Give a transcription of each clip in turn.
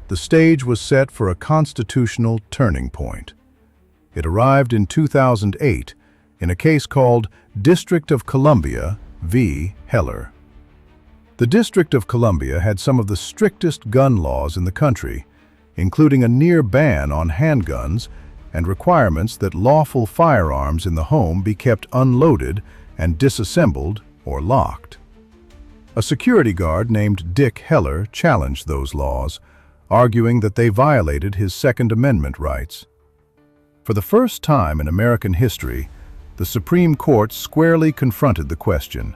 the stage was set for a constitutional turning point. It arrived in 2008 in a case called District of Columbia v. Heller. The District of Columbia had some of the strictest gun laws in the country, including a near ban on handguns and requirements that lawful firearms in the home be kept unloaded and disassembled or locked. A security guard named Dick Heller challenged those laws, arguing that they violated his Second Amendment rights. For the first time in American history, the Supreme Court squarely confronted the question: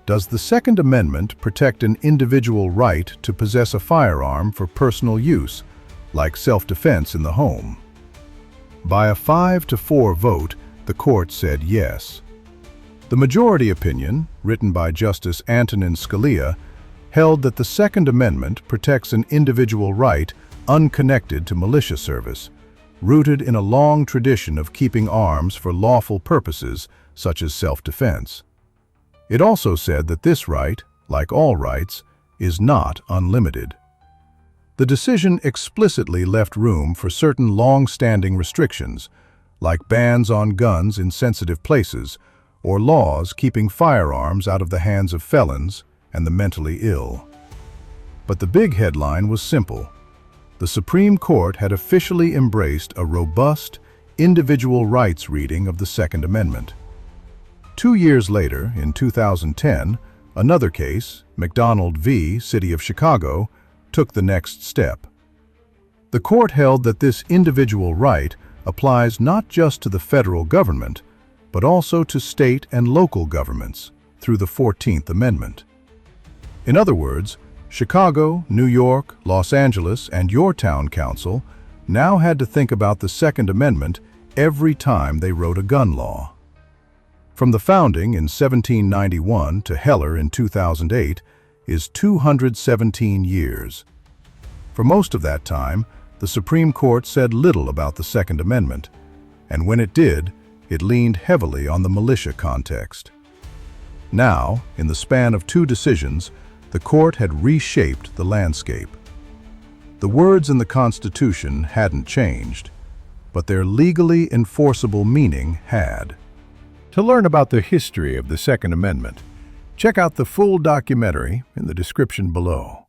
does the Second Amendment protect an individual right to possess a firearm for personal use, like self-defense in the home? By a 5-4 vote, the court said yes. The majority opinion, written by Justice Antonin Scalia, held that the Second Amendment protects an individual right unconnected to militia service, rooted in a long tradition of keeping arms for lawful purposes such as self-defense. It also said that this right, like all rights, is not unlimited. The decision explicitly left room for certain long-standing restrictions, like bans on guns in sensitive places, or laws keeping firearms out of the hands of felons and the mentally ill. But the big headline was simple. The Supreme Court had officially embraced a robust, individual rights reading of the Second Amendment. 2 years later, in 2010, another case, McDonald v. City of Chicago, took the next step. The court held that this individual right applies not just to the federal government, but also to state and local governments through the 14th Amendment. In other words, Chicago, New York, Los Angeles, and your town council now had to think about the Second Amendment every time they wrote a gun law. From the founding in 1791 to Heller in 2008 is 217 years. For most of that time, the Supreme Court said little about the Second Amendment, and when it did, it leaned heavily on the militia context. Now, in the span of 2 decisions, the court had reshaped the landscape. The words in the Constitution hadn't changed, but their legally enforceable meaning had. To learn about the history of the Second Amendment, check out the full documentary in the description below.